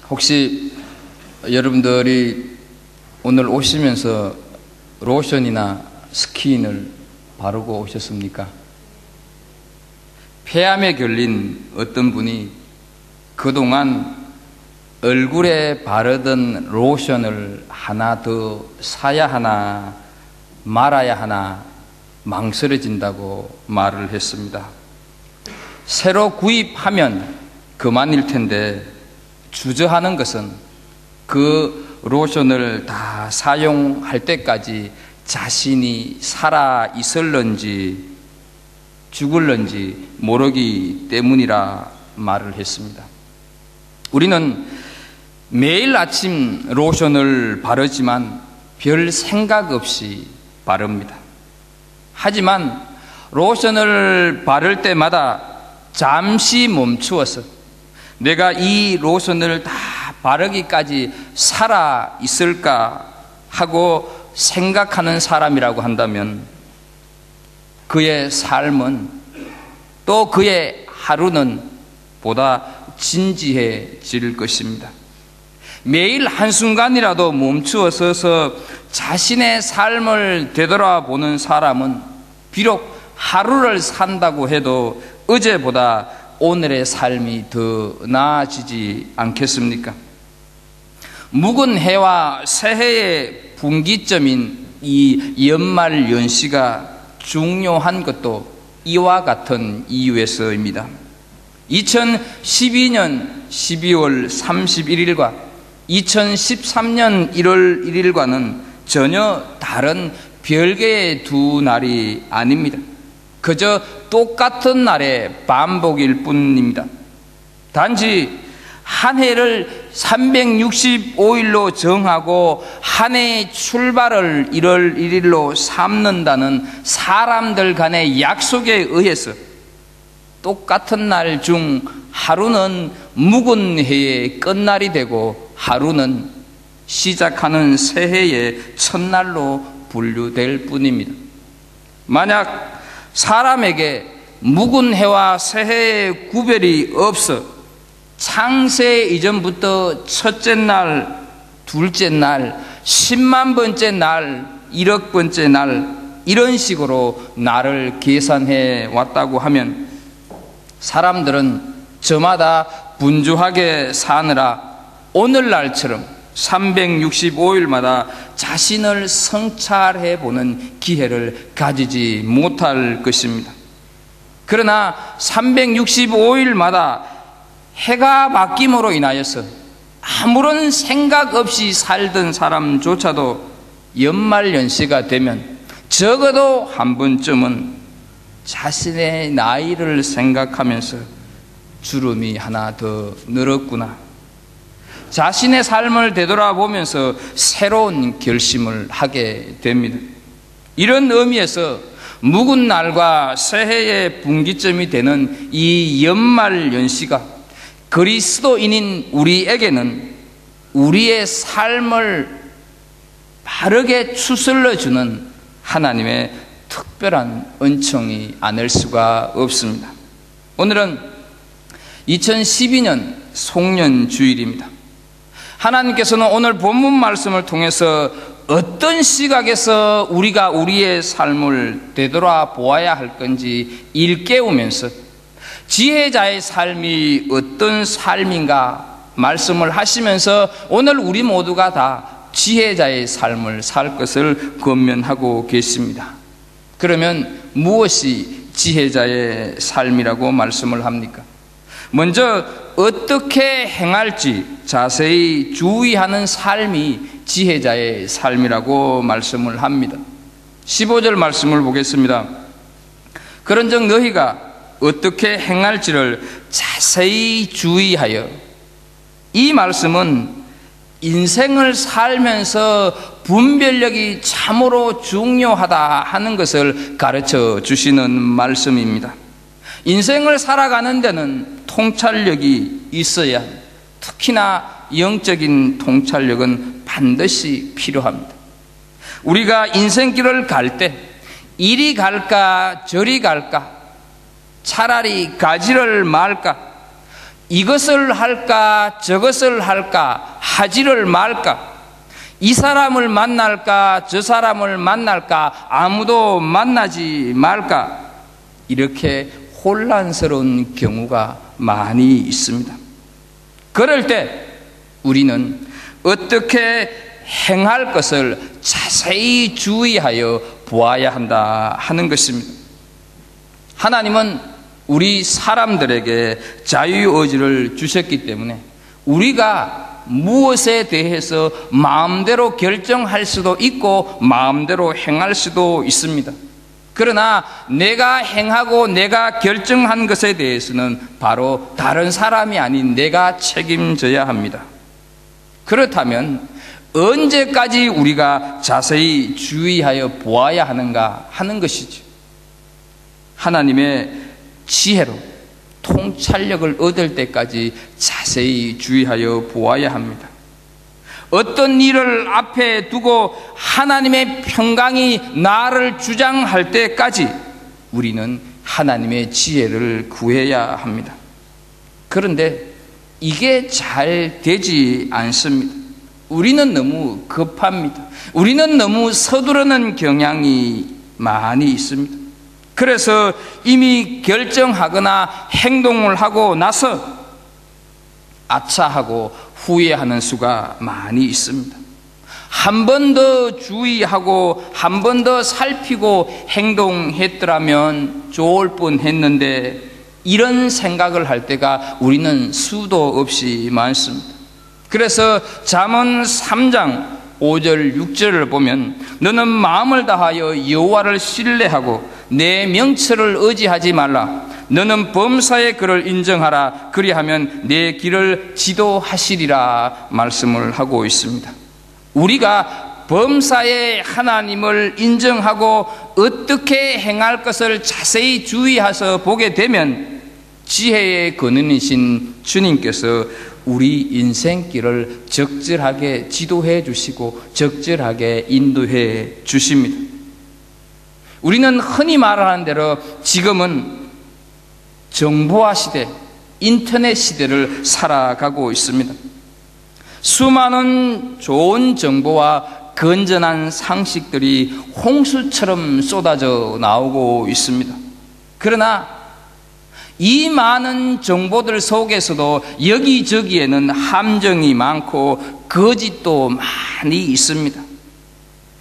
혹시 여러분들이 오늘 오시면서 로션이나 스킨을 바르고 오셨습니까? 폐암에 걸린 어떤 분이 그동안 얼굴에 바르던 로션을 하나 더 사야 하나 말아야 하나 망설여진다고 말을 했습니다. 새로 구입하면 그만일 텐데 주저하는 것은 그 로션을 다 사용할 때까지 자신이 살아 있을런지 죽을런지 모르기 때문이라 말을 했습니다. 우리는 매일 아침 로션을 바르지만 별 생각 없이 바릅니다. 하지만 로션을 바를 때마다 잠시 멈추어서 내가 이 로션을 다 바르기까지 살아 있을까 하고 생각하는 사람이라고 한다면 그의 삶은 또 그의 하루는 보다 진지해질 것입니다. 매일 한순간이라도 멈추어 서서 자신의 삶을 되돌아보는 사람은 비록 하루를 산다고 해도 어제보다 오늘의 삶이 더 나아지지 않겠습니까? 묵은 해와 새해의 분기점인 이 연말 연시가 중요한 것도 이와 같은 이유에서입니다. 2012년 12월 31일과 2013년 1월 1일과는 전혀 다른 별개의 두 날이 아닙니다. 그저 똑같은 날의 반복일 뿐입니다. 단지 한 해를 365일로 정하고 한 해의 출발을 1월 1일로 삼는다는 사람들 간의 약속에 의해서 똑같은 날 중 하루는 묵은 해의 끝날이 되고 하루는 시작하는 새해의 첫날로 분류될 뿐입니다. 만약 사람에게 묵은 해와 새해의 구별이 없어 창세 이전부터 첫째 날, 둘째 날, 10만 번째 날, 1억 번째 날 이런 식으로 날을 계산해 왔다고 하면 사람들은 저마다 분주하게 사느라 오늘날처럼 365일마다 자신을 성찰해 보는 기회를 가지지 못할 것입니다. 그러나 365일마다 해가 바뀜으로 인하여서 아무런 생각 없이 살던 사람조차도 연말연시가 되면 적어도 한 번쯤은 자신의 나이를 생각하면서 주름이 하나 더 늘었구나, 자신의 삶을 되돌아보면서 새로운 결심을 하게 됩니다. 이런 의미에서 묵은 날과 새해의 분기점이 되는 이 연말연시가 그리스도인인 우리에게는 우리의 삶을 바르게 추슬러주는 하나님의 특별한 은총이 아닐 수가 없습니다. 오늘은 2012년 송년주일입니다. 하나님께서는 오늘 본문 말씀을 통해서 어떤 시각에서 우리가 우리의 삶을 되돌아보아야 할 건지 일깨우면서 지혜자의 삶이 어떤 삶인가 말씀을 하시면서 오늘 우리 모두가 다 지혜자의 삶을 살 것을 권면하고 계십니다. 그러면 무엇이 지혜자의 삶이라고 말씀을 합니까? 먼저 어떻게 행할지 자세히 주의하는 삶이 지혜자의 삶이라고 말씀을 합니다. 15절 말씀을 보겠습니다. 그런즉 너희가 어떻게 행할지를 자세히 주의하여. 이 말씀은 인생을 살면서 분별력이 참으로 중요하다 하는 것을 가르쳐 주시는 말씀입니다. 인생을 살아가는 데는 통찰력이 있어야, 특히나 영적인 통찰력은 반드시 필요합니다. 우리가 인생길을 갈 때 이리 갈까 저리 갈까, 차라리 가지를 말까, 이것을 할까 저것을 할까 하지를 말까, 이 사람을 만날까 저 사람을 만날까 아무도 만나지 말까, 이렇게 혼란스러운 경우가 많이 있습니다. 그럴 때 우리는 어떻게 행할 것을 자세히 주의하여 보아야 한다 하는 것입니다. 하나님은 우리 사람들에게 자유의지를 주셨기 때문에 우리가 무엇에 대해서 마음대로 결정할 수도 있고 마음대로 행할 수도 있습니다. 그러나 내가 행하고 내가 결정한 것에 대해서는 바로 다른 사람이 아닌 내가 책임져야 합니다. 그렇다면 언제까지 우리가 자세히 주의하여 보아야 하는가 하는 것이죠. 하나님의 지혜로 통찰력을 얻을 때까지 자세히 주의하여 보아야 합니다. 어떤 일을 앞에 두고 하나님의 평강이 나를 주장할 때까지 우리는 하나님의 지혜를 구해야 합니다. 그런데 이게 잘 되지 않습니다. 우리는 너무 급합니다. 우리는 너무 서두르는 경향이 많이 있습니다. 그래서 이미 결정하거나 행동을 하고 나서 아차하고 후회하는 수가 많이 있습니다. 한 번 더 주의하고 한 번 더 살피고 행동했더라면 좋을 뻔했는데, 이런 생각을 할 때가 우리는 수도 없이 많습니다. 그래서 잠언 3장 5절 6절을 보면 너는 마음을 다하여 여호와를 신뢰하고 내 명철을 의지하지 말라. 너는 범사의 그를 인정하라. 그리하면 내 길을 지도하시리라 말씀을 하고 있습니다. 우리가 범사의 하나님을 인정하고 어떻게 행할 것을 자세히 주의해서 보게 되면 지혜의 근원이신 주님께서 우리 인생길을 적절하게 지도해 주시고 적절하게 인도해 주십니다. 우리는 흔히 말하는 대로 지금은 정보화 시대, 인터넷 시대를 살아가고 있습니다. 수많은 좋은 정보와 건전한 상식들이 홍수처럼 쏟아져 나오고 있습니다. 그러나 이 많은 정보들 속에서도 여기저기에는 함정이 많고 거짓도 많이 있습니다.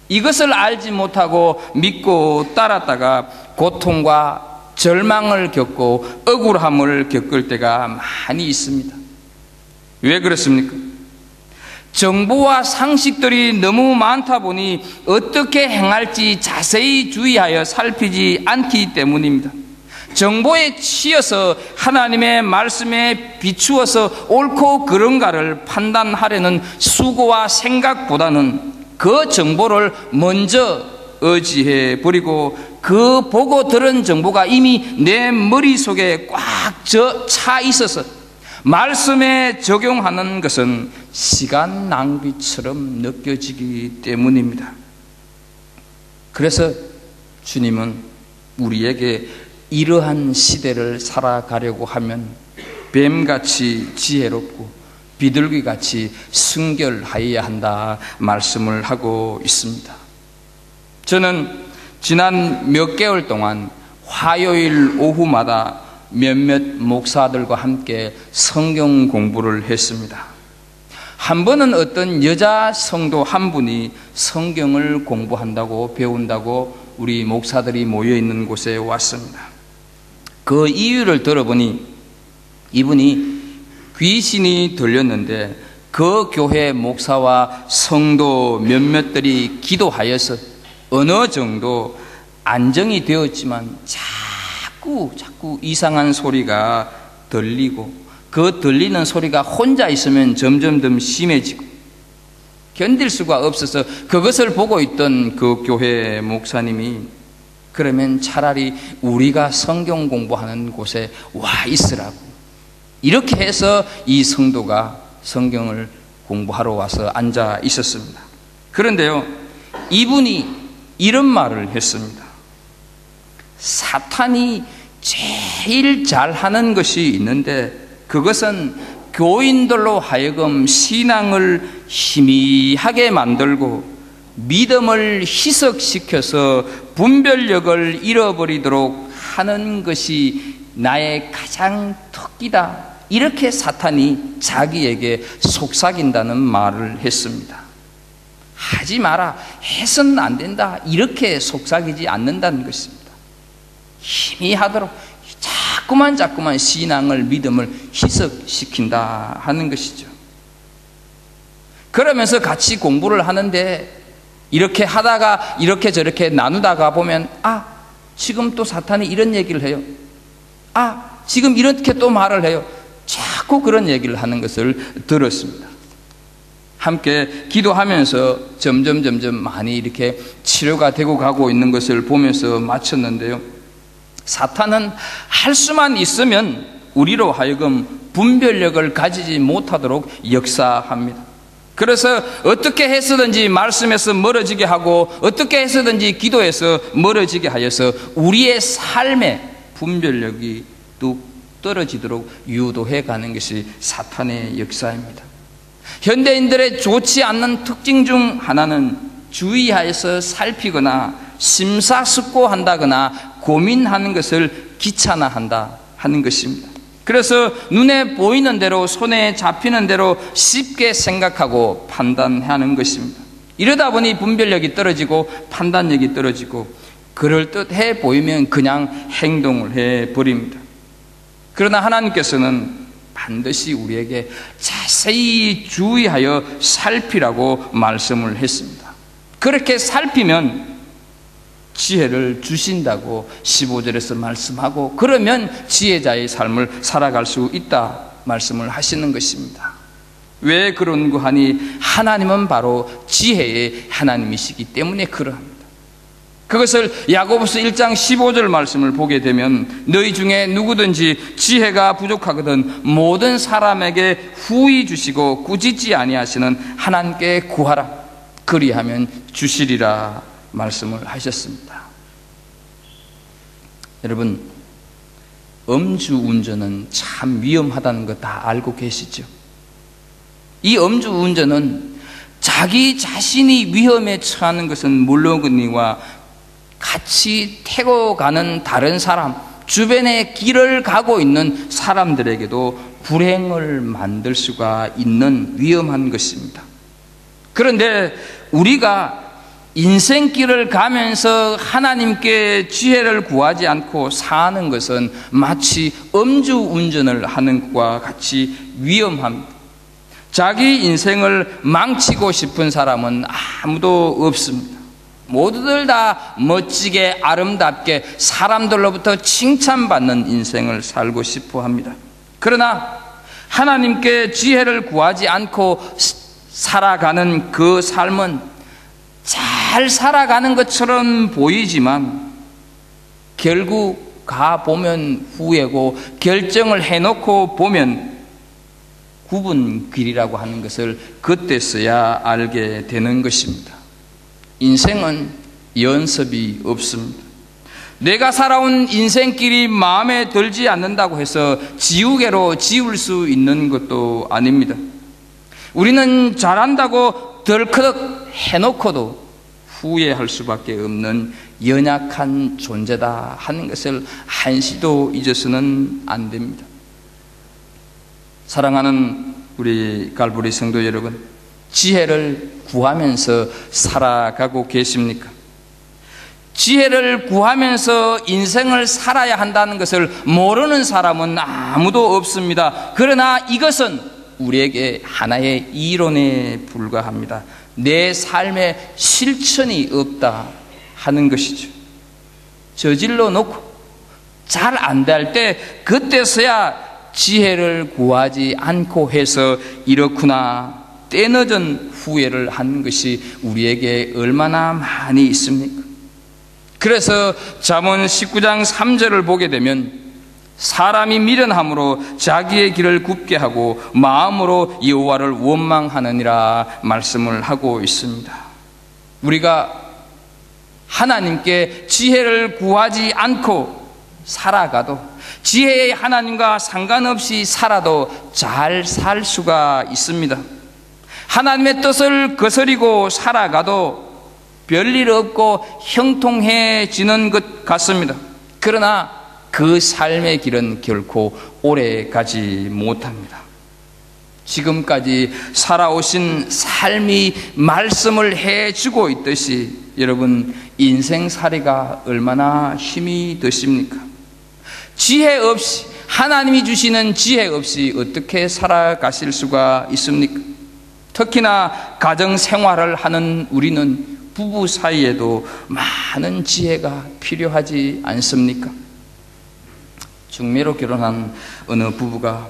이것을 알지 못하고 믿고 따랐다가 고통과 절망을 겪고 억울함을 겪을 때가 많이 있습니다. 왜 그렇습니까? 정보와 상식들이 너무 많다 보니 어떻게 행할지 자세히 주의하여 살피지 않기 때문입니다. 정보에 치여서 하나님의 말씀에 비추어서 옳고 그른가를 판단하려는 수고와 생각보다는 그 정보를 먼저 의지해 버리고 그 보고 들은 정보가 이미 내 머릿속에 꽉 차 있어서 말씀에 적용하는 것은 시간 낭비처럼 느껴지기 때문입니다. 그래서 주님은 우리에게 이러한 시대를 살아가려고 하면 뱀같이 지혜롭고 비둘기같이 순결하여야 한다 말씀을 하고 있습니다. 저는 지난 몇 개월 동안 화요일 오후마다 몇몇 목사들과 함께 성경 공부를 했습니다. 한 번은 어떤 여자 성도 한 분이 성경을 공부한다고 배운다고 우리 목사들이 모여있는 곳에 왔습니다. 그 이유를 들어보니 이분이 귀신이 들렸는데 그 교회 목사와 성도 몇몇들이 기도하여서 어느 정도 안정이 되었지만 자꾸 이상한 소리가 들리고 그 들리는 소리가 혼자 있으면 점점 더 심해지고 견딜 수가 없어서 그것을 보고 있던 그 교회 목사님이 그러면 차라리 우리가 성경 공부하는 곳에 와 있으라고 이렇게 해서 이 성도가 성경을 공부하러 와서 앉아 있었습니다. 그런데요, 이분이 이런 말을 했습니다. 사탄이 제일 잘하는 것이 있는데 그것은 교인들로 하여금 신앙을 희미하게 만들고 믿음을 희석시켜서 분별력을 잃어버리도록 하는 것이 나의 가장 특기다. 이렇게 사탄이 자기에게 속삭인다는 말을 했습니다. 하지 마라, 해서는 안 된다, 이렇게 속삭이지 않는다는 것입니다. 희미하도록 자꾸만 신앙을, 믿음을 희석시킨다 하는 것이죠. 그러면서 같이 공부를 하는데 이렇게 하다가 이렇게 저렇게 나누다가 보면 지금 또 사탄이 이런 얘기를 해요. 지금 이렇게 또 말을 해요. 자꾸 그런 얘기를 하는 것을 들었습니다. 함께 기도하면서 점점 많이 이렇게 치료가 되고 가고 있는 것을 보면서 마쳤는데요. 사탄은 할 수만 있으면 우리로 하여금 분별력을 가지지 못하도록 역사합니다. 그래서 어떻게 해서든지 말씀에서 멀어지게 하고 어떻게 해서든지 기도에서 멀어지게 하여서 우리의 삶의 분별력이 뚝 떨어지도록 유도해 가는 것이 사탄의 역사입니다. 현대인들의 좋지 않는 특징 중 하나는 주의하여서 살피거나 심사숙고한다거나 고민하는 것을 귀찮아한다 하는 것입니다. 그래서 눈에 보이는 대로, 손에 잡히는 대로 쉽게 생각하고 판단하는 것입니다. 이러다 보니 분별력이 떨어지고 판단력이 떨어지고 그럴듯해 보이면 그냥 행동을 해버립니다. 그러나 하나님께서는 반드시 우리에게 자세히 주의하여 살피라고 말씀을 했습니다. 그렇게 살피면 지혜를 주신다고 15절에서 말씀하고, 그러면 지혜자의 삶을 살아갈 수 있다 말씀을 하시는 것입니다. 왜 그런고 하니 하나님은 바로 지혜의 하나님이시기 때문에 그러합니다. 그것을 야고보서 1장 15절 말씀을 보게 되면 너희 중에 누구든지 지혜가 부족하거든 모든 사람에게 후히 주시고 꾸짖지 아니하시는 하나님께 구하라, 그리하면 주시리라 말씀을 하셨습니다. 여러분, 음주운전은 참 위험하다는 거 다 알고 계시죠? 이 음주운전은 자기 자신이 위험에 처하는 것은 물론이거니와 같이 태고 가는 다른 사람, 주변에 길을 가고 있는 사람들에게도 불행을 만들 수가 있는 위험한 것입니다. 그런데 우리가 인생길을 가면서 하나님께 지혜를 구하지 않고 사는 것은 마치 음주운전을 하는 것과 같이 위험합니다. 자기 인생을 망치고 싶은 사람은 아무도 없습니다. 모두들 다 멋지게 아름답게 사람들로부터 칭찬받는 인생을 살고 싶어 합니다. 그러나 하나님께 지혜를 구하지 않고 살아가는 그 삶은 잘 살아가는 것처럼 보이지만 결국 가보면 후회고 결정을 해놓고 보면 굽은 길이라고 하는 것을 그때서야 알게 되는 것입니다. 인생은 연습이 없습니다. 내가 살아온 인생길이 마음에 들지 않는다고 해서 지우개로 지울 수 있는 것도 아닙니다. 우리는 잘한다고 덜커덕 해놓고도 후회할 수밖에 없는 연약한 존재다 하는 것을 한시도 잊어서는 안 됩니다. 사랑하는 우리 갈보리 성도 여러분, 지혜를 구하면서 살아가고 계십니까? 지혜를 구하면서 인생을 살아야 한다는 것을 모르는 사람은 아무도 없습니다. 그러나 이것은 우리에게 하나의 이론에 불과합니다. 내 삶에 실천이 없다 하는 것이죠. 저질러 놓고 잘 안 될 때 그때서야 지혜를 구하지 않고 해서 이렇구나 때늦은 후회를 하는 것이 우리에게 얼마나 많이 있습니까? 그래서 잠언 19장 3절을 보게 되면 사람이 미련함으로 자기의 길을 굽게 하고 마음으로 여호와를 원망하느니라 말씀을 하고 있습니다. 우리가 하나님께 지혜를 구하지 않고 살아가도, 지혜의 하나님과 상관없이 살아도 잘 살 수가 있습니다. 하나님의 뜻을 거스리고 살아가도 별일 없고 형통해지는 것 같습니다. 그러나 그 삶의 길은 결코 오래 가지 못합니다. 지금까지 살아오신 삶이 말씀을 해주고 있듯이 여러분, 인생살이가 얼마나 힘이 드십니까? 지혜 없이, 하나님이 주시는 지혜 없이 어떻게 살아가실 수가 있습니까? 특히나 가정생활을 하는 우리는 부부 사이에도 많은 지혜가 필요하지 않습니까? 중매로 결혼한 어느 부부가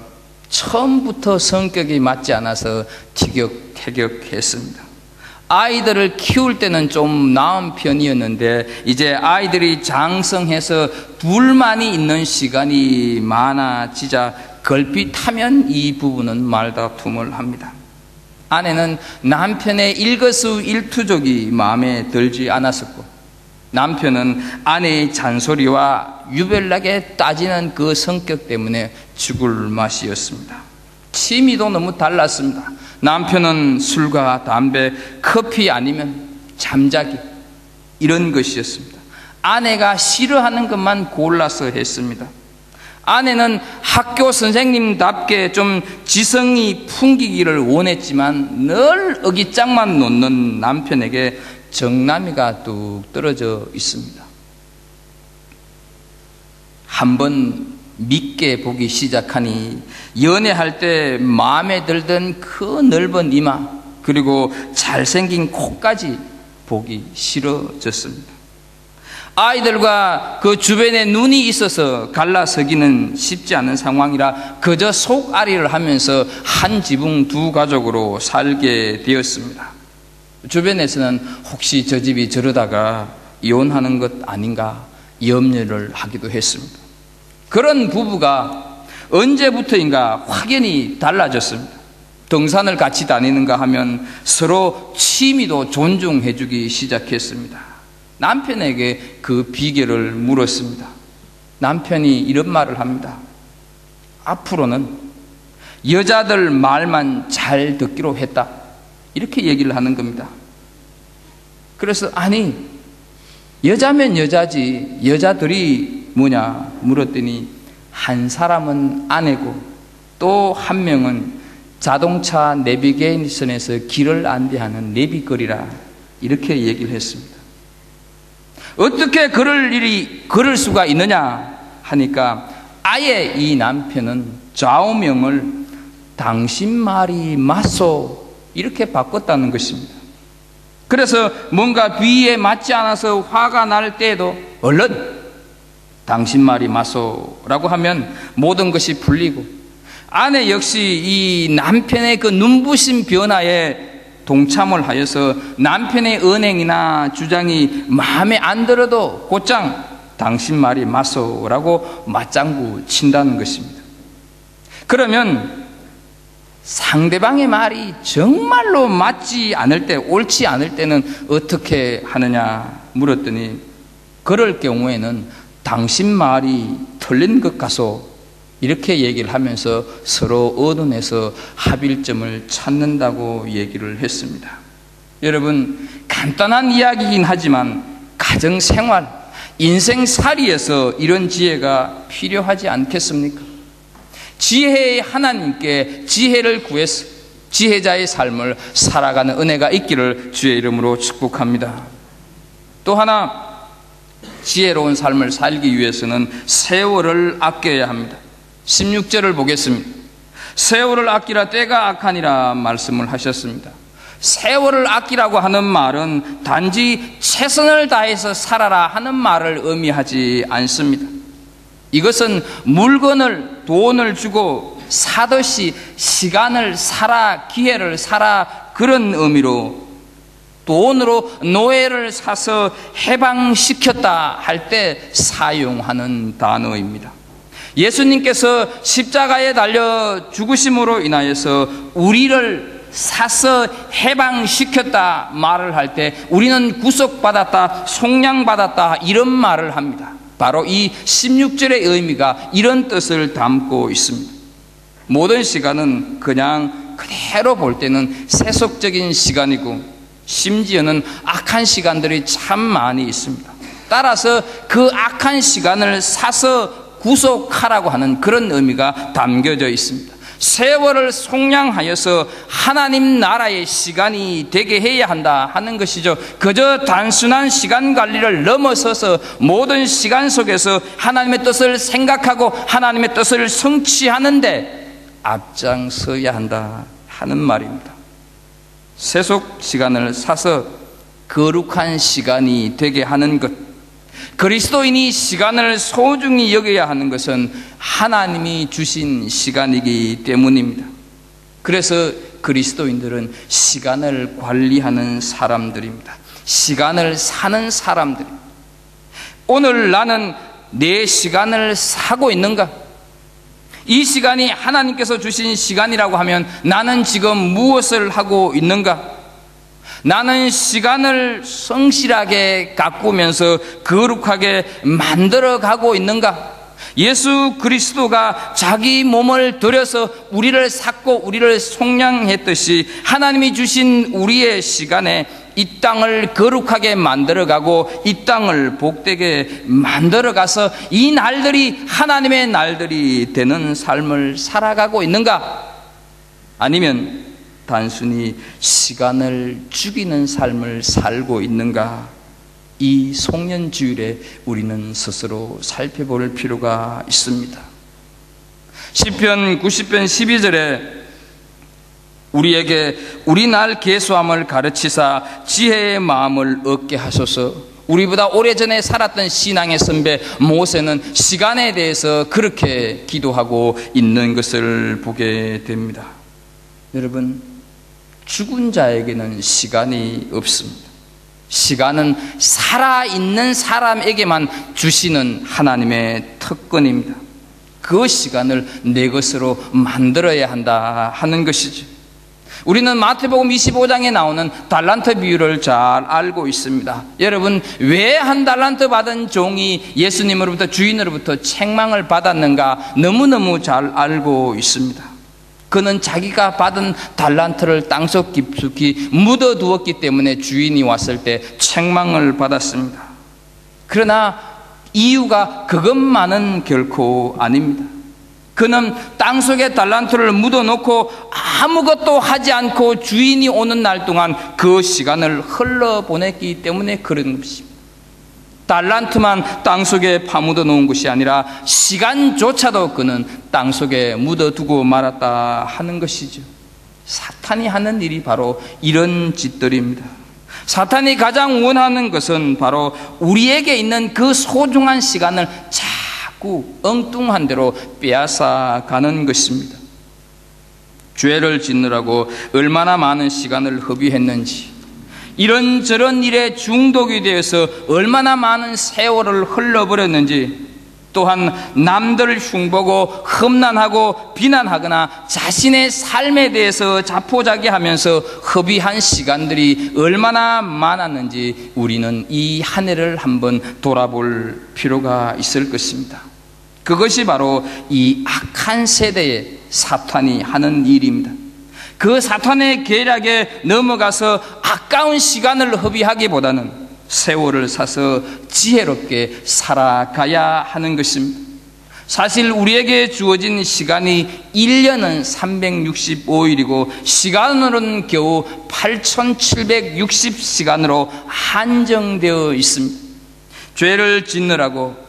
처음부터 성격이 맞지 않아서 티격태격했습니다. 아이들을 키울 때는 좀 나은 편이었는데 이제 아이들이 장성해서 둘만이 있는 시간이 많아지자 걸핏하면 이 부부는 말다툼을 합니다. 아내는 남편의 일거수일투족이 마음에 들지 않았었고, 남편은 아내의 잔소리와 유별나게 따지는 그 성격 때문에 죽을 맛이었습니다. 취미도 너무 달랐습니다. 남편은 술과 담배, 커피 아니면 잠자기, 이런 것이었습니다. 아내가 싫어하는 것만 골라서 했습니다. 아내는 학교 선생님답게 좀 지성이 풍기기를 원했지만 늘 어깃장만 놓는 남편에게 정남이가 뚝 떨어져 있습니다. 한번 믿게 보기 시작하니 연애할 때 마음에 들던 그 넓은 이마, 그리고 잘생긴 코까지 보기 싫어졌습니다. 아이들과 그 주변에 눈이 있어서 갈라서기는 쉽지 않은 상황이라 그저 속앓이를 하면서 한 지붕 두 가족으로 살게 되었습니다. 주변에서는 혹시 저 집이 저러다가 이혼하는 것 아닌가 염려를 하기도 했습니다. 그런 부부가 언제부터인가 확연히 달라졌습니다. 등산을 같이 다니는가 하면 서로 취미도 존중해주기 시작했습니다. 남편에게 그 비결을 물었습니다. 남편이 이런 말을 합니다. 앞으로는 여자들 말만 잘 듣기로 했다, 이렇게 얘기를 하는 겁니다. 그래서 아니, 여자면 여자지 여자들이 뭐냐 물었더니 한 사람은 아내고 또 한 명은 자동차 내비게이션에서 길을 안내하는 내비거리라, 이렇게 얘기를 했습니다. 어떻게 그럴 수가 있느냐 하니까 아예 이 남편은 좌우명을 당신 말이 맞소, 이렇게 바꿨다는 것입니다. 그래서 뭔가 비위에 맞지 않아서 화가 날 때에도 얼른 당신 말이 맞소 라고 하면 모든 것이 풀리고, 아내 역시 이 남편의 그 눈부신 변화에 동참을 하여서 남편의 언행이나 주장이 마음에 안 들어도 곧장 당신 말이 맞소 라고 맞장구 친다는 것입니다. 그러면 상대방의 말이 정말로 맞지 않을 때, 옳지 않을 때는 어떻게 하느냐 물었더니 그럴 경우에는 당신 말이 틀린 것 같소, 이렇게 얘기를 하면서 서로 의논해서 합일점을 찾는다고 얘기를 했습니다. 여러분, 간단한 이야기이긴 하지만 가정생활, 인생살이에서 이런 지혜가 필요하지 않겠습니까? 지혜의 하나님께 지혜를 구해서 지혜자의 삶을 살아가는 은혜가 있기를 주의 이름으로 축복합니다. 또 하나, 지혜로운 삶을 살기 위해서는 세월을 아껴야 합니다. 16절을 보겠습니다. 세월을 아끼라 때가 악하니라 말씀을 하셨습니다. 세월을 아끼라고 하는 말은 단지 최선을 다해서 살아라 하는 말을 의미하지 않습니다. 이것은 물건을, 돈을 주고 사듯이 시간을 사라, 기회를 사라, 그런 의미로 돈으로 노예를 사서 해방시켰다 할 때 사용하는 단어입니다. 예수님께서 십자가에 달려 죽으심으로 인하여서 우리를 사서 해방시켰다 말을 할 때 우리는 구속받았다, 속량받았다, 이런 말을 합니다. 바로 이 16절의 의미가 이런 뜻을 담고 있습니다. 모든 시간은 그냥 그대로 볼 때는 세속적인 시간이고 심지어는 악한 시간들이 참 많이 있습니다. 따라서 그 악한 시간을 사서 구속하라고 하는 그런 의미가 담겨져 있습니다. 세월을 속량하여서 하나님 나라의 시간이 되게 해야 한다 하는 것이죠. 그저 단순한 시간 관리를 넘어서서 모든 시간 속에서 하나님의 뜻을 생각하고 하나님의 뜻을 성취하는데 앞장서야 한다 하는 말입니다. 세속 시간을 사서 거룩한 시간이 되게 하는 것, 그리스도인이 시간을 소중히 여겨야 하는 것은 하나님이 주신 시간이기 때문입니다. 그래서 그리스도인들은 시간을 관리하는 사람들입니다. 시간을 사는 사람들입니다. 오늘 나는 내 시간을 사고 있는가? 이 시간이 하나님께서 주신 시간이라고 하면 나는 지금 무엇을 하고 있는가? 나는 시간을 성실하게 가꾸면서 거룩하게 만들어가고 있는가? 예수 그리스도가 자기 몸을 들여서 우리를 샀고 우리를 속량했듯이 하나님이 주신 우리의 시간에 이 땅을 거룩하게 만들어가고 이 땅을 복되게 만들어가서 이 날들이 하나님의 날들이 되는 삶을 살아가고 있는가? 아니면 단순히 시간을 죽이는 삶을 살고 있는가? 이 송년주일에 우리는 스스로 살펴볼 필요가 있습니다. 시편 90편 12절에 우리에게 우리 날 계수함을 가르치사 지혜의 마음을 얻게 하소서. 우리보다 오래전에 살았던 신앙의 선배 모세는 시간에 대해서 그렇게 기도하고 있는 것을 보게 됩니다. 여러분, 죽은 자에게는 시간이 없습니다. 시간은 살아있는 사람에게만 주시는 하나님의 특권입니다. 그 시간을 내 것으로 만들어야 한다 하는 것이죠. 우리는 마태복음 25장에 나오는 달란트 비유를 잘 알고 있습니다. 여러분, 왜 한 달란트 받은 종이 예수님으로부터 주인으로부터 책망을 받았는가 너무너무 잘 알고 있습니다. 그는 자기가 받은 달란트를 땅속 깊숙이 묻어두었기 때문에 주인이 왔을 때 책망을 받았습니다. 그러나 이유가 그것만은 결코 아닙니다. 그는 땅속에 달란트를 묻어놓고 아무것도 하지 않고 주인이 오는 날 동안 그 시간을 흘러보냈기 때문에 그런 것입니다. 달란트만 땅속에 파묻어 놓은 것이 아니라 시간조차도 그는 땅속에 묻어두고 말았다 하는 것이죠. 사탄이 하는 일이 바로 이런 짓들입니다. 사탄이 가장 원하는 것은 바로 우리에게 있는 그 소중한 시간을 자꾸 엉뚱한 대로 빼앗아 가는 것입니다. 죄를 짓느라고 얼마나 많은 시간을 허비했는지, 이런저런 일에 중독이 되어서 얼마나 많은 세월을 흘러버렸는지, 또한 남들을 흉보고 험난하고 비난하거나 자신의 삶에 대해서 자포자기하면서 허비한 시간들이 얼마나 많았는지 우리는 이 한 해를 한번 돌아볼 필요가 있을 것입니다. 그것이 바로 이 악한 세대의 사탄이 하는 일입니다. 그 사탄의 계략에 넘어가서 아까운 시간을 허비하기보다는 세월을 사서 지혜롭게 살아가야 하는 것입니다. 사실 우리에게 주어진 시간이 1년은 365일이고 시간으로는 겨우 8760시간으로 한정되어 있습니다. 죄를 짓느라고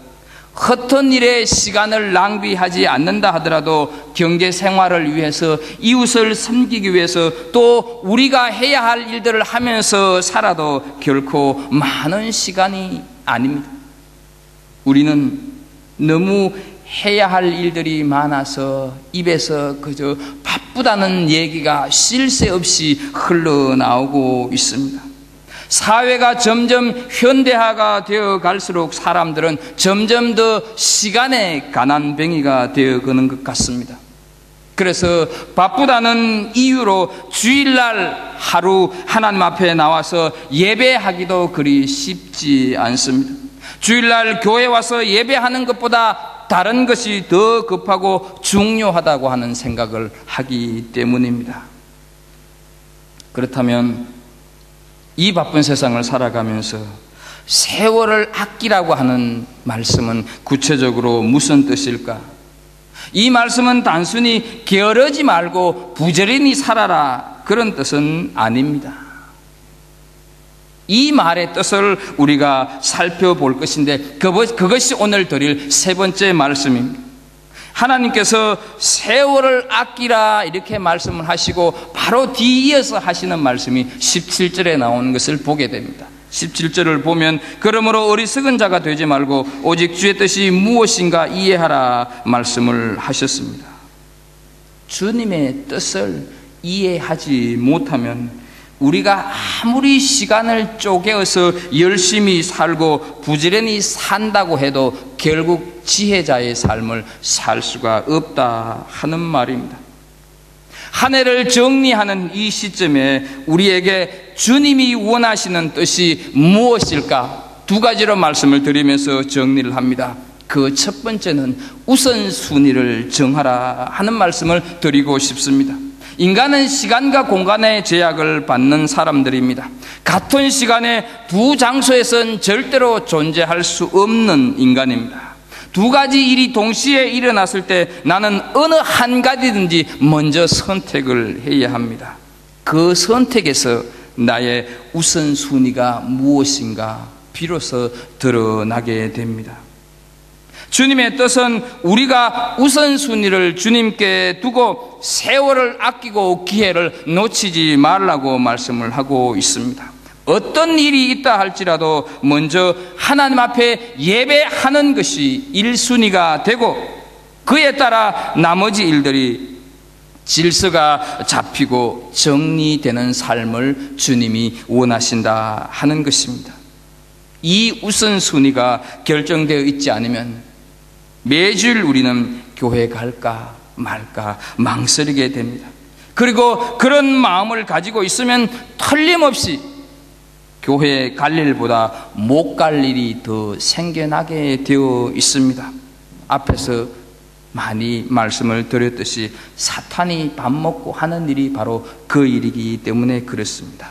헛된 일에 시간을 낭비하지 않는다 하더라도 경제 생활을 위해서, 이웃을 섬기기 위해서, 또 우리가 해야 할 일들을 하면서 살아도 결코 많은 시간이 아닙니다. 우리는 너무 해야 할 일들이 많아서 입에서 그저 바쁘다는 얘기가 쉴 새 없이 흘러나오고 있습니다. 사회가 점점 현대화가 되어 갈수록 사람들은 점점 더 시간에 가난뱅이가 되어가는 것 같습니다. 그래서 바쁘다는 이유로 주일날 하루 하나님 앞에 나와서 예배하기도 그리 쉽지 않습니다. 주일날 교회 와서 예배하는 것보다 다른 것이 더 급하고 중요하다고 하는 생각을 하기 때문입니다. 그렇다면 이 바쁜 세상을 살아가면서 세월을 아끼라고 하는 말씀은 구체적으로 무슨 뜻일까? 이 말씀은 단순히 게으르지 말고 부지런히 살아라, 그런 뜻은 아닙니다. 이 말의 뜻을 우리가 살펴볼 것인데 그것이 오늘 드릴 세 번째 말씀입니다. 하나님께서 세월을 아끼라 이렇게 말씀을 하시고 바로 뒤이어서 하시는 말씀이 17절에 나오는 것을 보게 됩니다. 17절을 보면 그러므로 어리석은 자가 되지 말고 오직 주의 뜻이 무엇인가 이해하라 말씀을 하셨습니다. 주님의 뜻을 이해하지 못하면 우리가 아무리 시간을 쪼개어서 열심히 살고 부지런히 산다고 해도 결국 지혜자의 삶을 살 수가 없다 하는 말입니다. 한 해를 정리하는 이 시점에 우리에게 주님이 원하시는 뜻이 무엇일까? 두 가지로 말씀을 드리면서 정리를 합니다. 그 첫 번째는 우선순위를 정하라 하는 말씀을 드리고 싶습니다. 인간은 시간과 공간의 제약을 받는 사람들입니다. 같은 시간에 두 장소에선 절대로 존재할 수 없는 인간입니다. 두 가지 일이 동시에 일어났을 때 나는 어느 한 가지든지 먼저 선택을 해야 합니다. 그 선택에서 나의 우선순위가 무엇인가 비로소 드러나게 됩니다. 주님의 뜻은 우리가 우선순위를 주님께 두고 세월을 아끼고 기회를 놓치지 말라고 말씀을 하고 있습니다. 어떤 일이 있다 할지라도 먼저 하나님 앞에 예배하는 것이 1순위가 되고 그에 따라 나머지 일들이 질서가 잡히고 정리되는 삶을 주님이 원하신다 하는 것입니다. 이 우선순위가 결정되어 있지 않으면 매주일 우리는 교회 갈까 말까 망설이게 됩니다. 그리고 그런 마음을 가지고 있으면 틀림없이 교회에 갈 일보다 못 갈 일이 더 생겨나게 되어 있습니다. 앞에서 많이 말씀을 드렸듯이 사탄이 밥 먹고 하는 일이 바로 그 일이기 때문에 그렇습니다.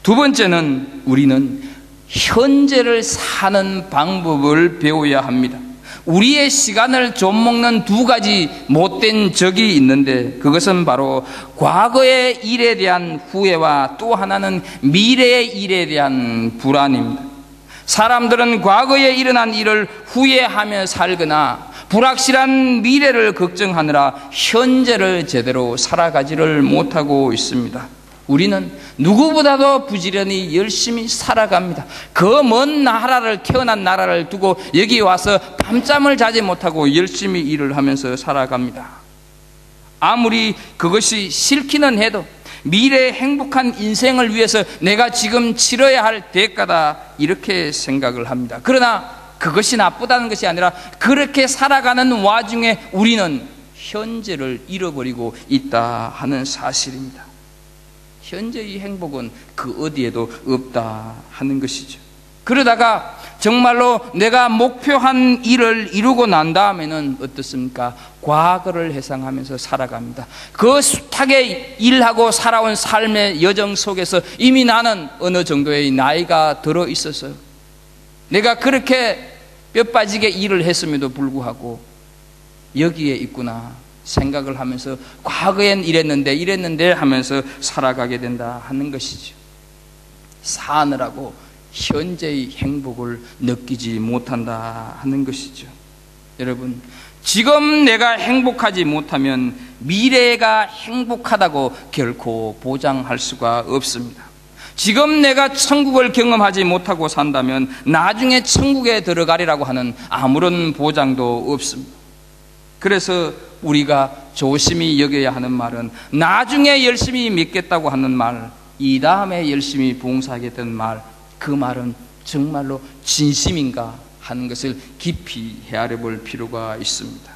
두 번째는 우리는 현재를 사는 방법을 배워야 합니다. 우리의 시간을 좀먹는 두 가지 못된 적이 있는데 그것은 바로 과거의 일에 대한 후회와 또 하나는 미래의 일에 대한 불안입니다. 사람들은 과거에 일어난 일을 후회하며 살거나 불확실한 미래를 걱정하느라 현재를 제대로 살아가지를 못하고 있습니다. 우리는 누구보다도 부지런히 열심히 살아갑니다. 그 먼 나라를 태어난 나라를 두고 여기 와서 밤잠을 자지 못하고 열심히 일을 하면서 살아갑니다. 아무리 그것이 싫기는 해도 미래의 행복한 인생을 위해서 내가 지금 치러야 할 대가다 이렇게 생각을 합니다. 그러나 그것이 나쁘다는 것이 아니라 그렇게 살아가는 와중에 우리는 현재를 잃어버리고 있다 하는 사실입니다. 현재의 행복은 그 어디에도 없다 하는 것이죠. 그러다가 정말로 내가 목표한 일을 이루고 난 다음에는 어떻습니까? 과거를 회상하면서 살아갑니다. 그 숱하게 일하고 살아온 삶의 여정 속에서 이미 나는 어느 정도의 나이가 들어 있어서 내가 그렇게 뼈 빠지게 일을 했음에도 불구하고 여기에 있구나 생각을 하면서 과거엔 이랬는데 하면서 살아가게 된다 하는 것이죠. 사느라고 현재의 행복을 느끼지 못한다 하는 것이죠. 여러분, 지금 내가 행복하지 못하면 미래가 행복하다고 결코 보장할 수가 없습니다. 지금 내가 천국을 경험하지 못하고 산다면 나중에 천국에 들어가리라고 하는 아무런 보장도 없습니다. 그래서 우리가 조심히 여겨야 하는 말은 나중에 열심히 믿겠다고 하는 말, 이 다음에 열심히 봉사하겠다는 말, 그 말은 정말로 진심인가 하는 것을 깊이 헤아려 볼 필요가 있습니다.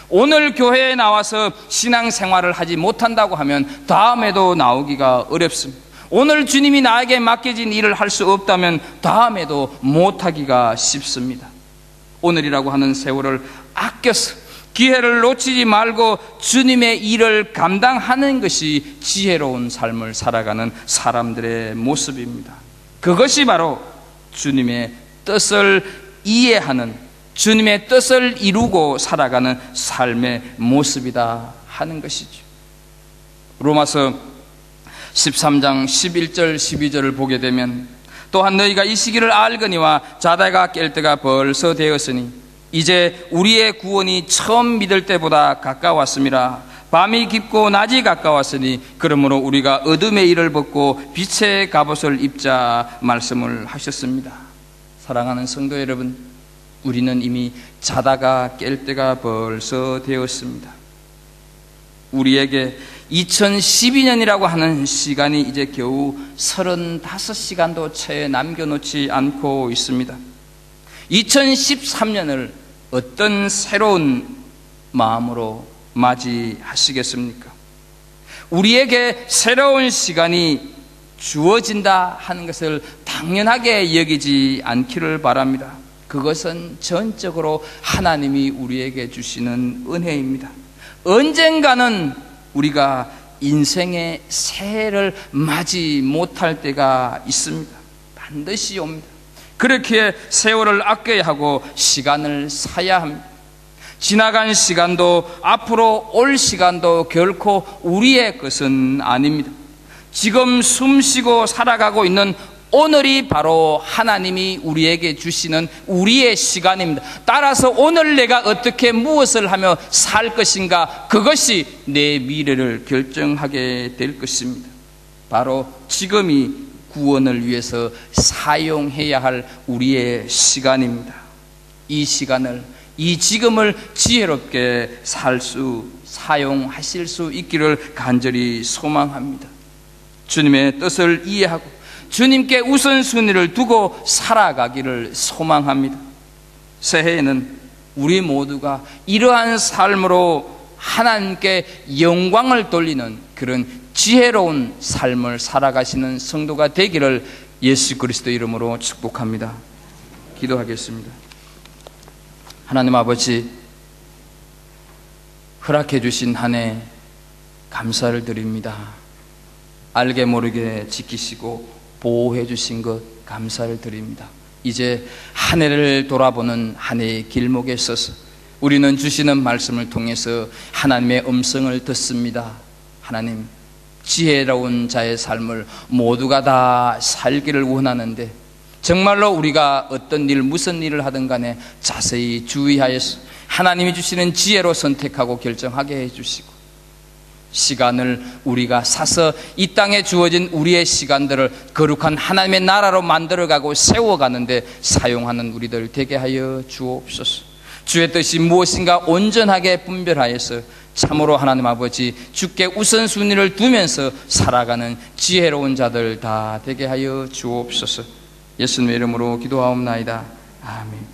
오늘 교회에 나와서 신앙생활을 하지 못한다고 하면 다음에도 나오기가 어렵습니다. 오늘 주님이 나에게 맡겨진 일을 할 수 없다면 다음에도 못하기가 쉽습니다. 오늘이라고 하는 세월을 아껴서 기회를 놓치지 말고 주님의 일을 감당하는 것이 지혜로운 삶을 살아가는 사람들의 모습입니다. 그것이 바로 주님의 뜻을 이해하는, 주님의 뜻을 이루고 살아가는 삶의 모습이다 하는 것이죠. 로마서 13장 11절 12절을 보게 되면, 또한 너희가 이 시기를 알거니와 자다가 깰 때가 벌써 되었으니 이제 우리의 구원이 처음 믿을 때보다 가까웠음이라. 밤이 깊고 낮이 가까웠으니 그러므로 우리가 어둠의 일을 벗고 빛의 갑옷을 입자 말씀을 하셨습니다. 사랑하는 성도 여러분, 우리는 이미 자다가 깰 때가 벌써 되었습니다. 우리에게 2012년이라고 하는 시간이 이제 겨우 35시간도 채 남겨놓지 않고 있습니다. 2013년을 어떤 새로운 마음으로 맞이하시겠습니까? 우리에게 새로운 시간이 주어진다 하는 것을 당연하게 여기지 않기를 바랍니다. 그것은 전적으로 하나님이 우리에게 주시는 은혜입니다. 언젠가는 우리가 인생의 새해를 맞이 못할 때가 있습니다. 반드시 옵니다. 그렇게 세월을 아껴야 하고 시간을 사야 합니다. 지나간 시간도 앞으로 올 시간도 결코 우리의 것은 아닙니다. 지금 숨쉬고 살아가고 있는 오늘이 바로 하나님이 우리에게 주시는 우리의 시간입니다. 따라서 오늘 내가 어떻게 무엇을 하며 살 것인가, 그것이 내 미래를 결정하게 될 것입니다. 바로 지금이 구원을 위해서 사용해야 할 우리의 시간입니다. 이 시간을, 이 지금을 지혜롭게 사용하실 수 있기를 간절히 소망합니다. 주님의 뜻을 이해하고 주님께 우선순위를 두고 살아가기를 소망합니다. 새해에는 우리 모두가 이러한 삶으로 하나님께 영광을 돌리는 그런 지혜로운 삶을 살아가시는 성도가 되기를 예수 그리스도 이름으로 축복합니다. 기도하겠습니다. 하나님 아버지, 허락해 주신 한 해 감사를 드립니다. 알게 모르게 지키시고 보호해 주신 것 감사를 드립니다. 이제 한 해를 돌아보는 한 해의 길목에 서서 우리는 주시는 말씀을 통해서 하나님의 음성을 듣습니다. 하나님, 지혜로운 자의 삶을 모두가 다 살기를 원하는데 정말로 우리가 어떤 일, 무슨 일을 하든 간에 자세히 주의하여서 하나님이 주시는 지혜로 선택하고 결정하게 해주시고, 시간을 우리가 사서 이 땅에 주어진 우리의 시간들을 거룩한 하나님의 나라로 만들어가고 세워가는데 사용하는 우리들 되게 하여 주옵소서. 주의 뜻이 무엇인가 온전하게 분별하여서 참으로 하나님 아버지 주께 우선순위를 두면서 살아가는 지혜로운 자들 다 되게 하여 주옵소서. 예수님의 이름으로 기도하옵나이다. 아멘.